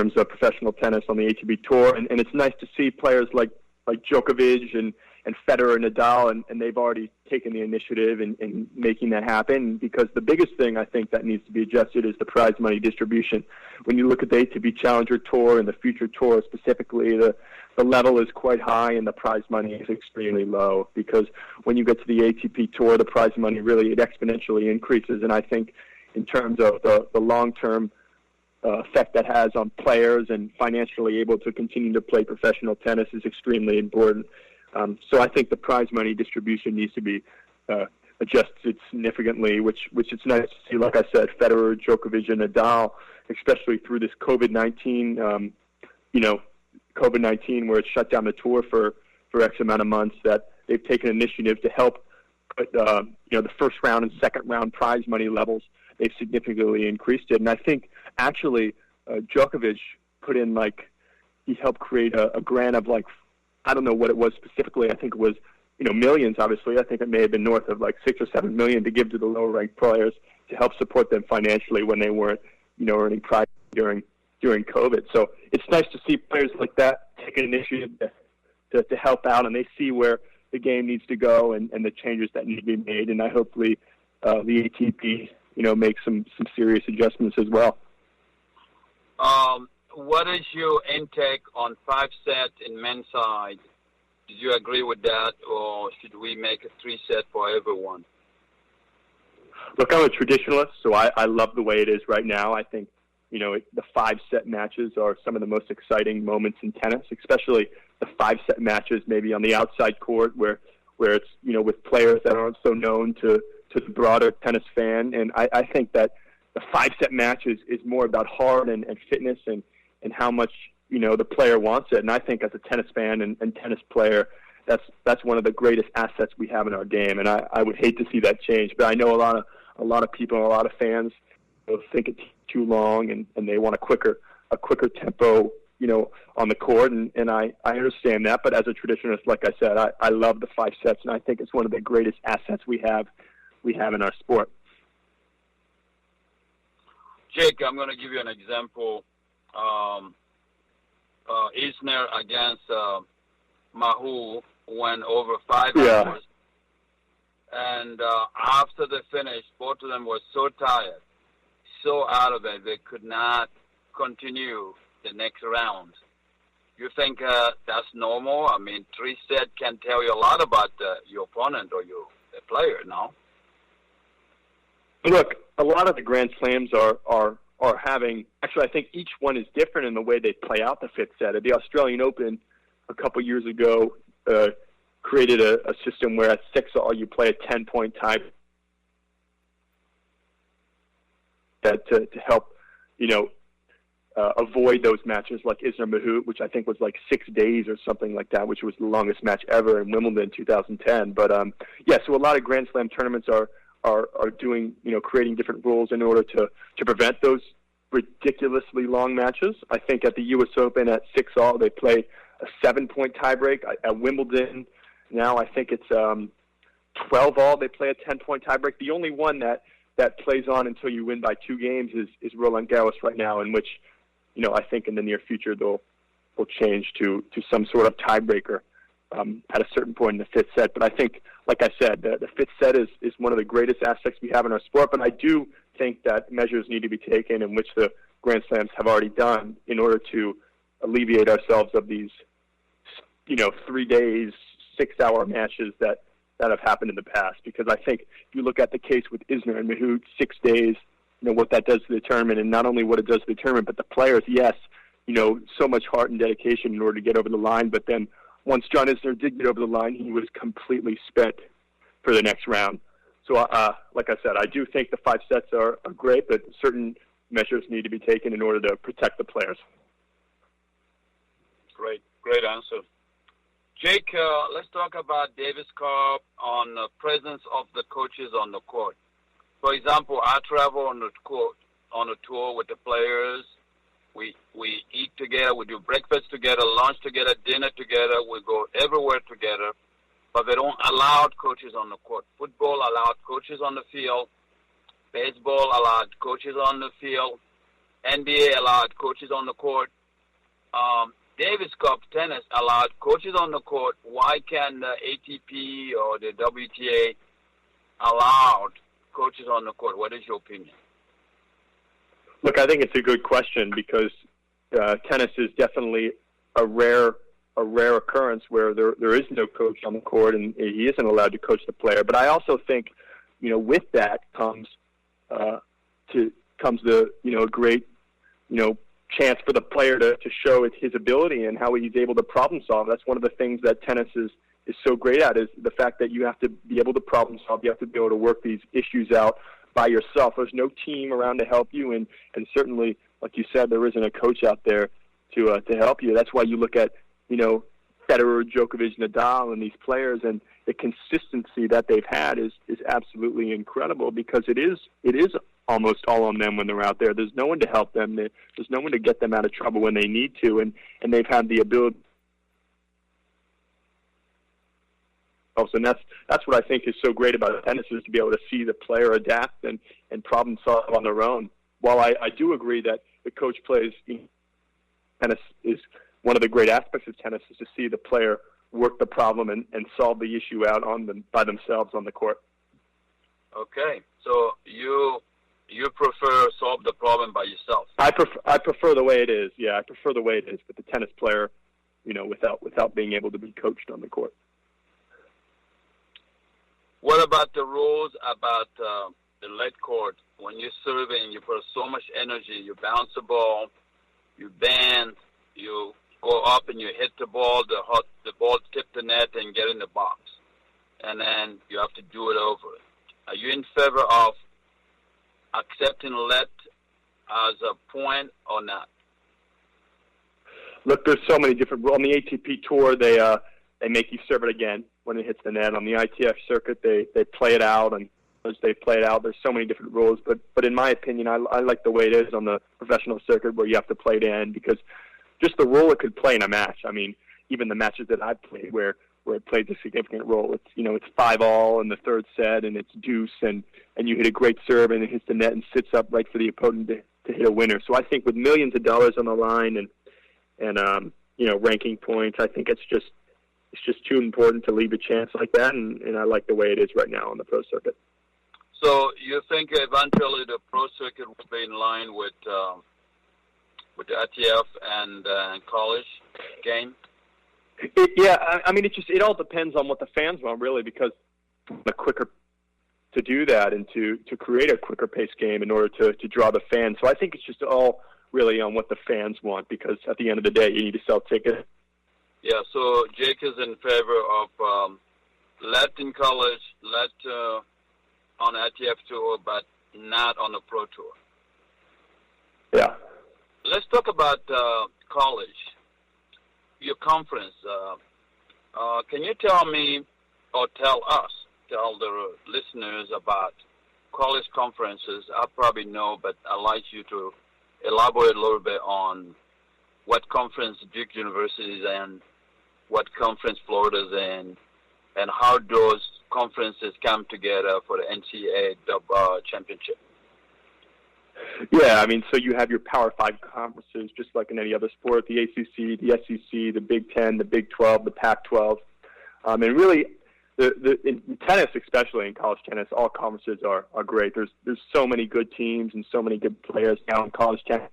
terms of professional tennis on the ATP Tour, and it's nice to see players like Djokovic and Federer and Nadal, and they've already taken the initiative in making that happen, because the biggest thing I think that needs to be adjusted is the prize money distribution. When you look at the ATP Challenger Tour and the Future Tour specifically, the level is quite high and the prize money is extremely low, because when you get to the ATP Tour, the prize money really, it exponentially increases, and I think in terms of the long-term effect that has on players and financially able to continue to play professional tennis is extremely important. So I think the prize money distribution needs to be adjusted significantly, which it's nice to see, like I said, Federer, Djokovic, and Nadal, especially through this COVID-19, COVID-19 where it shut down the tour for X amount of months, that they've taken initiative to help put, the first round and second round prize money levels. They've significantly increased it. And I think actually Djokovic put in he helped create a grant of I don't know what it was specifically. I think it was, millions, obviously. I think it may have been north of 6 or 7 million to give to the lower ranked players to help support them financially when they weren't, earning prize during COVID. So it's nice to see players like that take an initiative to help out, and they see where the game needs to go and the changes that need to be made. And I hopefully the ATP, make some serious adjustments as well. What is your intake on 5-set in men's side? Did you agree with that, or should we make a 3-set for everyone? Look, I'm a traditionalist, so I love the way it is right now. I think, the 5-set matches are some of the most exciting moments in tennis, especially the 5-set matches maybe on the outside court where it's, with players that aren't so known to the broader tennis fan. And I think that the 5-set match is more about heart and fitness and how much, the player wants it. And I think as a tennis fan and tennis player, that's one of the greatest assets we have in our game. And I would hate to see that change. But I know a lot of people, a lot of fans think it's too long and they want a quicker tempo, on the court. And I understand that. But as a traditionalist, like I said, I love the 5 sets, and I think it's one of the greatest assets we have in our sport. Jake, I'm going to give you an example. Isner against Mahou went over 5 hours. And after the finish, both of them were so tired, so out of it, they could not continue the next round. You think that's normal? I mean, 3-set can tell you a lot about your opponent or the player, no? Look, a lot of the Grand Slams are having, actually I think each one is different in the way they play out the 5th set. The Australian Open a couple years ago created a system where at 6-all you play a 10-point tie to help, avoid those matches like Isner-Mahut, which I think was 6 days or something like that, which was the longest match ever in Wimbledon in 2010. But so a lot of Grand Slam tournaments are doing, creating different rules in order to prevent those ridiculously long matches. I think at the U.S. Open at 6-all, they play a 7-point tiebreak. At Wimbledon now, I think it's 12-all, they play a 10-point tiebreak. The only one that plays on until you win by 2 games is Roland Garros right now, in which, I think in the near future they'll change to some sort of tiebreaker at a certain point in the 5th set. But I think, like I said, the 5th set is one of the greatest aspects we have in our sport. But I do think that measures need to be taken, in which the Grand Slams have already done, in order to alleviate ourselves of these, 3 days, 6-hour matches that have happened in the past. Because I think if you look at the case with Isner and Mahut, 6 days, what that does to the tournament, and not only what it does to the tournament, but the players, yes, so much heart and dedication in order to get over the line. But then once John Isner did get over the line, he was completely spent for the next round. So, like I said, I do think the 5 sets are great, but certain measures need to be taken in order to protect the players. Great answer. Jake, let's talk about Davis Cup on the presence of the coaches on the court. For example, I travel on the tour with the players. We eat together, we do breakfast together, lunch together, dinner together, we go everywhere together, but they don't allow coaches on the court. Football allowed coaches on the field, baseball allowed coaches on the field, NBA allowed coaches on the court. Davis Cup tennis allowed coaches on the court. Why can't the ATP or the WTA allow coaches on the court? What is your opinion? Look, I think it's a good question because tennis is definitely a rare occurrence where there is no coach on the court and he isn't allowed to coach the player. But I also think, with that comes the great chance for the player to show his ability and how he's able to problem solve. That's one of the things that tennis is so great at, is the fact that you have to be able to problem solve. You have to be able to work these issues out by yourself. There's no team around to help you, and certainly, like you said, there isn't a coach out there to help you. That's why you look at Federer, Djokovic, Nadal, and these players, and the consistency that they've had is absolutely incredible, because it is almost all on them when they're out there. There's no one to help them. There's no one to get them out of trouble when they need to, and they've had the ability. And that's what I think is so great about tennis, is to be able to see the player adapt and problem solve on their own. While I do agree that the coach plays, tennis is one of the great aspects of tennis, is to see the player work the problem and solve the issue out by themselves on the court. Okay, so you prefer solve the problem by yourself? I prefer the way it is. Yeah, I prefer the way it is with the tennis player, without being able to be coached on the court. What about the rules about the lead court? When you're serving, you put so much energy. You bounce the ball, you bend, you go up and you hit the ball. The ball tip the net and get in the box, and then you have to do it over. Are you in favor of accepting lead as a point or not? Look, there's so many different rules. On the ATP tour, they make you serve it again when it hits the net. On the ITF circuit, they play it out, and as they play it out, there's so many different rules. But in my opinion, I like the way it is on the professional circuit, where you have to play it in, because just the role it could play in a match. I mean, even the matches that I've played where it plays a significant role. It's 5-all in the third set, and it's deuce, and you hit a great serve, and it hits the net and sits up right for the opponent to hit a winner. So I think with millions of dollars on the line and ranking points, I think it's just too important to leave a chance like that, and I like the way it is right now on the pro circuit. So you think eventually the pro circuit will be in line with the ITF and college game? It all depends on what the fans want, really, because the quicker to do that and to create a quicker pace game in order to draw the fans. So I think it's just all really on what the fans want, because at the end of the day, you need to sell tickets. Yeah, so Jake is in favor of let in college, let on ITF tour, but not on the pro tour. Yeah. Let's talk about college, your conference. Can you tell me, or tell the listeners about college conferences? I probably know, but I'd like you to elaborate a little bit on what conference Duke University is in, what conference Florida's in, and how those conferences come together for the NCAA championship. Yeah, so you have your Power 5 conferences, just like in any other sport, the ACC, the SEC, the Big 10, the Big 12, the Pac-12. And really, in tennis, especially in college tennis, all conferences are great. There's so many good teams and so many good players now in college tennis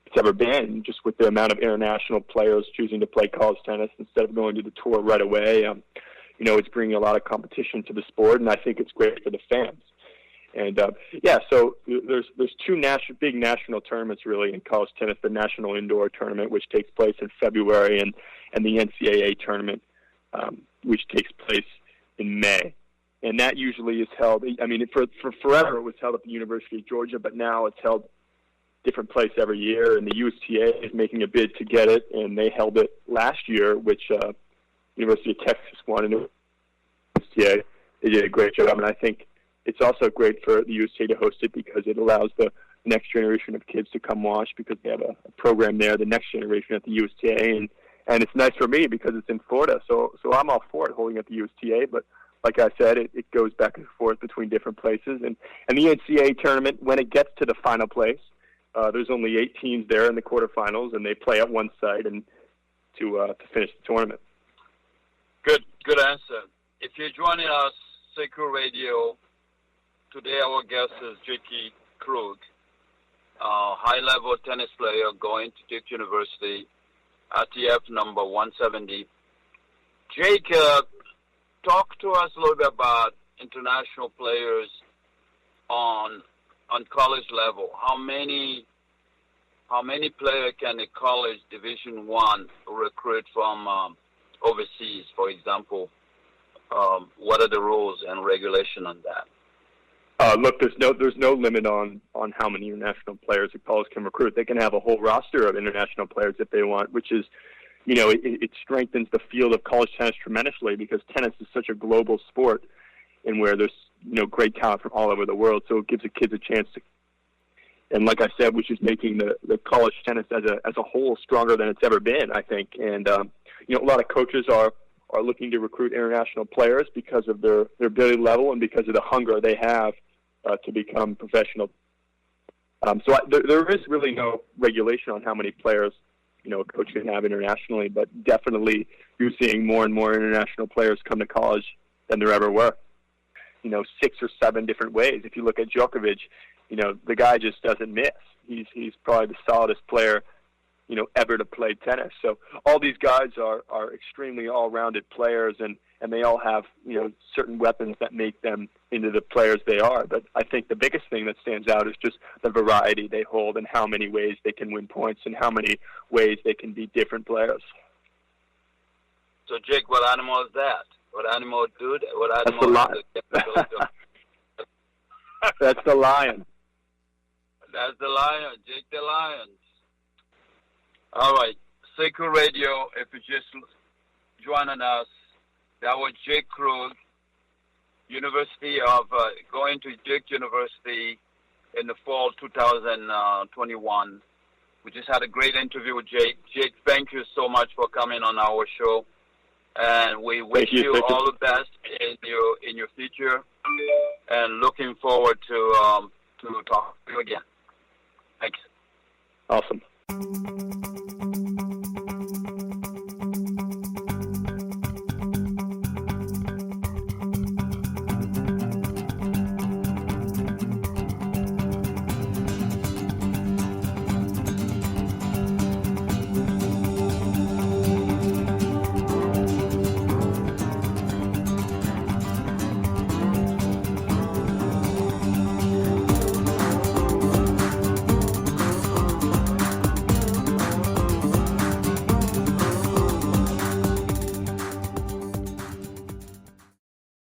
it's ever been, just with the amount of international players choosing to play college tennis instead of going to the tour right away. It's bringing a lot of competition to the sport, and I think it's great for the fans. And so there's two big national tournaments really in college tennis: the National Indoor Tournament, which takes place in February, and the NCAA Tournament, which takes place in May. And that usually is held. For forever it was held at the University of Georgia, but now it's held different place every year, and the USTA is making a bid to get it, and they held it last year, which University of Texas won, and USTA, they did a great job, and I think it's also great for the USTA to host it because it allows the next generation of kids to come watch, because they have a program there, the next generation at the USTA, and it's nice for me because it's in Florida, so I'm all for it holding at the USTA, but like I said, it goes back and forth between different places, and the NCAA tournament, when it gets to the final place, There's only 8 teams there in the quarterfinals, and they play at one site and to finish the tournament. Good answer. If you're joining us, KRUGG Radio, today our guest is J.K. KRUGG, high-level tennis player going to Duke University, RTF number 170. Jake, talk to us a little bit about international players on college level. How many players can a college Division I recruit from overseas, for example? What are the rules and regulation on that? Look, there's no limit on how many international players a college can recruit. They can have a whole roster of international players if they want, which is, it strengthens the field of college tennis tremendously because tennis is such a global sport and where there's, great talent from all over the world. So it gives the kids a chance to, and like I said, which is making the college tennis as a whole stronger than it's ever been, I think. And, a lot of coaches are looking to recruit international players because of their ability level and because of the hunger they have to become professional. So there is really no regulation on how many players, a coach can have internationally, but definitely you're seeing more and more international players come to college than there ever were. 6 or 7 different ways. If you look at Djokovic, the guy just doesn't miss. He's probably the solidest player, ever to play tennis. So all these guys are extremely all-rounded players, and they all have, certain weapons that make them into the players they are. But I think the biggest thing that stands out is just the variety they hold and how many ways they can win points and how many ways they can be different players. So, Jake, what animal is that? What animal do that? What animal is That's the lion. That's the lion, Jake the Lion. All right, KRUGG Radio, if you're just joining us, that was Jake KRUGG, going to Duke University in the fall 2021. We just had a great interview with Jake. Jake, thank you so much for coming on our show. And we wish you all the best in your future, and looking forward to talk to you again. Thanks. Awesome.